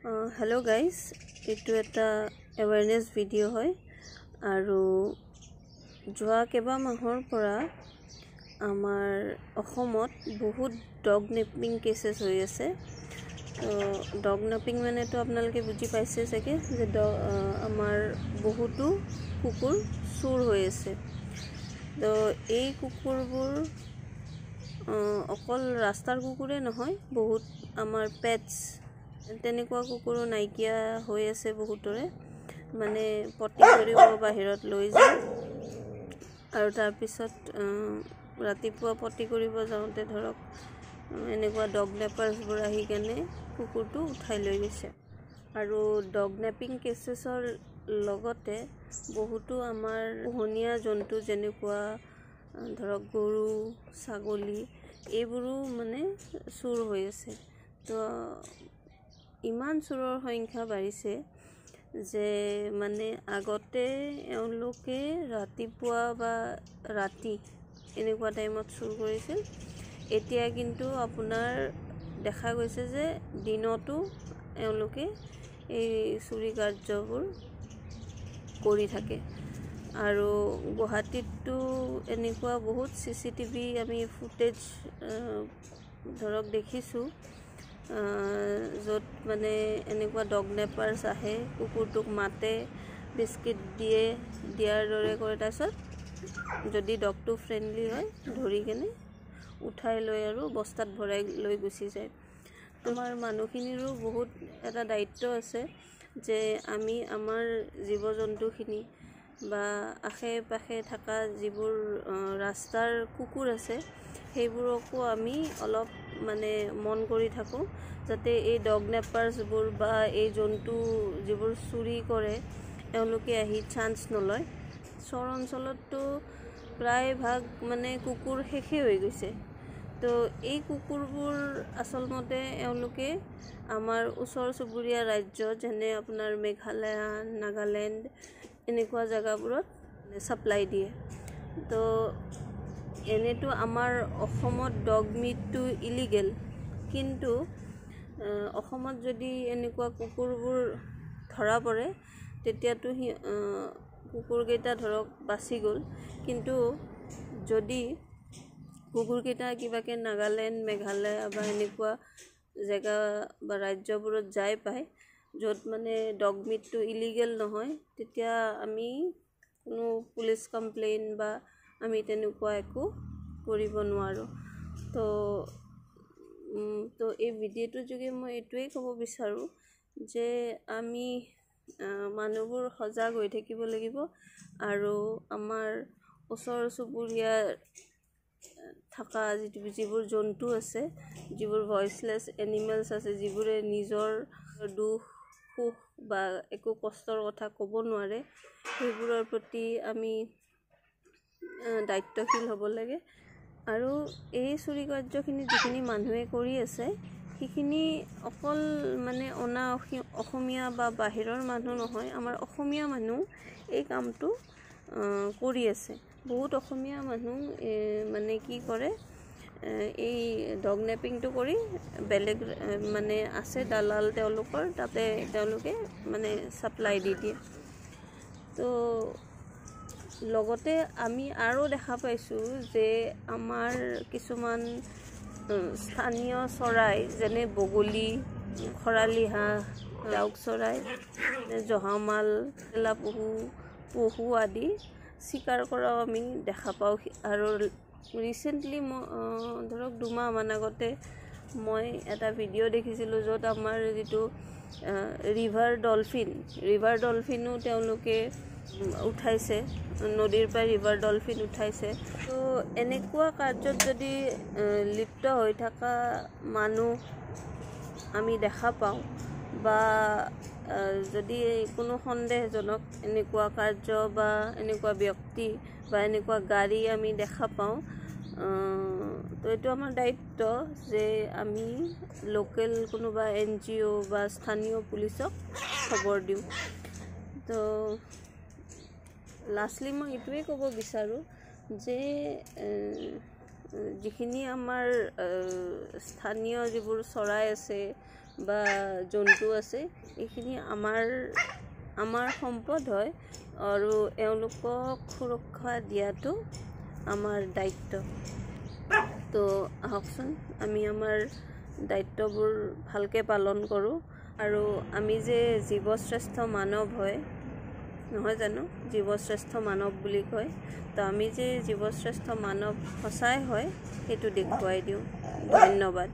Hello guys, এইটো এটা awareness video হয় আৰু যোৱা কেবা মাহৰ পৰা আমাৰ অসমত বহুত ডগ নেপিং কেसेছ হৈ আছে। তো ডগ নেপিং মানে তো আপোনালোকে বুজি পাইছে চাগে যে আমাৰ বহুতো কুকুৰ চুৰ হৈ আছে। তো এই কুকুৰবোৰ অকল ৰাস্তাৰ কুকুৰে নহয়, বহুত আমাৰ পেটছ তেনেকুৱা কুকুৰো নাইকিয়া হৈ আছে বহুতৰে, মানে পটি কৰিব বাহিৰত লৈ যায় আৰু তাৰপিছত ৰাতিপুৱা পটি কৰিব যাওঁতে ধৰক এনেকুৱা ডগ নেপাৰ্ছবোৰ আহি কেনে কুকুৰটো উঠাই লৈ গৈছে। আৰু ডগ নেপিং কেছেছৰ লগতে বহুতো আমাৰ পোহনীয়া জন্তু যেনেকুৱা ধৰক গৰু ছাগলী এইবোৰো মানে চুৰ হৈ আছে। তো ইমান চুৰৰ সংখ্যা বাঢ়িছে যে মানে আগতে এওঁলোকে ৰাতিপুৱা বা ৰাতি এনেকুৱা টাইমত চুৰ কৰিছিল, এতিয়া কিন্তু আপোনাৰ দেখা গৈছে যে দিনতো এওঁলোকে এই চুৰি কাৰ্যবোৰ কৰি থাকে। আৰু গুৱাহাটীততো এনেকুৱা বহুত CCTV আমি ফুটেজ ধৰক দেখিছোঁ, য'ত মানে এনেকুৱা ডগ নেপাৰ্ছ আহে, কুকুৰটোক মাতে, বিস্কিট দিয়াৰ দৰে কৰে, তাৰপিছত যদি ডগটো ফ্ৰেণ্ডলি হয় ধৰি কেনে উঠাই লৈ আৰু বস্তাত ভৰাই লৈ গুচি যায়। তোমাৰ মানুহখিনিৰো বহুত এটা দায়িত্ব আছে যে আমি আমাৰ জীৱ জন্তুখিনি বা আশে পাশে থকা যিবোৰ ৰাস্তাৰ কুকুৰ আছে সেইবোৰকো আমি অলপ মানে মন কৰি থাকোঁ, যাতে এই ডগ নেপাৰ্ছবোৰ বা এই জন্তু যিবোৰ চুৰি কৰে এওঁলোকে আহি চান্স নলয়। চৰ অঞ্চলততো প্ৰায়ভাগ মানে কুকুৰ শেষেই হৈ গৈছে। তো এই কুকুৰবোৰ আচলমতে এওঁলোকে আমাৰ ওচৰ চুবুৰীয়া ৰাজ্য যেনে আপোনাৰ মেঘালয়, নাগালেণ্ড এনেকুৱা জেগাবোৰত ছাপ্লাই দিয়ে। তো এনেতো আমাৰ অসমত ডগ মিটটো ইলিগেল, কিন্তু অসমত যদি এনেকুৱা কুকুৰবোৰ ধৰা পৰে তেতিয়াতো কুকুৰকেইটা ধৰক বাচি গ'ল, কিন্তু যদি কুকুৰকেইটা কিবাকৈ নাগালেণ্ড মেঘালয় বা এনেকুৱা জেগা বা ৰাজ্যবোৰত যাই পায় য'ত মানে ডগ মিটটো ইলিগেল নহয়, তেতিয়া আমি কোনো পুলিচ কমপ্লেইন বা আমি তেনেকুৱা একো কৰিব নোৱাৰোঁ। তো এই ভিডিঅ'টোৰ যোগে মই এইটোৱেই ক'ব বিচাৰোঁ যে আমি মানুহবোৰ সজাগ হৈ থাকিব লাগিব আৰু আমাৰ ওচৰ চুবুৰীয়াৰ থকা যিবোৰ জন্তু আছে, যিবোৰ ভইচলেছ এনিমেলছ আছে, যিবোৰে নিজৰ দুখ সুখ বা একো কষ্টৰ কথা ক'ব নোৱাৰে, সেইবোৰৰ প্ৰতি আমি দায়িত্বশীল হ'ব লাগে। আৰু এই চুৰি কাৰ্যখিনি যিখিনি মানুহে কৰি আছে সেইখিনি অকল মানে অসমীয়া বা বাহিৰৰ মানুহ নহয়, আমাৰ অসমীয়া মানুহ এই কামটো কৰি আছে। বহুত অসমীয়া মানুহ মানে কি কৰে, এই ডগ নেপিংটো কৰি বেলেগ মানে আছে দালাল তেওঁলোকৰ, তাতে তেওঁলোকে মানে ছাপ্লাই দি দিয়ে। তো লগতে আমি আৰু দেখা পাইছোঁ যে আমাৰ কিছুমান স্থানীয় চৰাই যেনে বগলী, খৰালি হাঁহ, ডাউক চৰাই, জহামাল, পহু আদি চিকাৰ কৰাও আমি দেখা পাওঁ। আৰু ৰিচেণ্টলি ধৰক 2 মাহমান আগতে মই এটা ভিডিঅ' দেখিছিলোঁ য'ত আমাৰ যিটো ৰিভাৰ ডলফিনো তেওঁলোকে উঠাইছে, নদীৰ পৰা ৰিভাৰ ডলফিন উঠাইছে। তো এনেকুৱা কাৰ্যত যদি লিপ্ত হৈ থকা মানুহ আমি দেখা পাওঁ বা যদি কোনো সন্দেহজনক এনেকুৱা কাৰ্য বা এনেকুৱা ব্যক্তি বা এনেকুৱা গাড়ী আমি দেখা পাওঁ, তো এইটো আমাৰ দায়িত্ব যে আমি লোকেল কোনোবা NGO বা স্থানীয় পুলিচক খবৰ দিওঁ। তো লাষ্টলি মই এইটোৱেই ক'ব বিচাৰোঁ যে যিখিনি আমাৰ স্থানীয় যিবোৰ চৰাই আছে বা জন্তু আছে এইখিনি আমাৰ সম্পদ হয় আৰু এওঁলোকক সুৰক্ষা দিয়াটো আমাৰ দায়িত্ব। তো আহকচোন আমি আমাৰ দায়িত্ববোৰ ভালকৈ পালন কৰোঁ। আৰু আমি যে জীৱশ্ৰেষ্ঠ মানৱ হয় নহয় জানো, জীৱশ্ৰেষ্ঠ মানৱ বুলি কয়, তো আমি যে জীৱশ্ৰেষ্ঠ মানৱ সঁচাই হয় সেইটো দেখুৱাই দিওঁ। ধন্যবাদ।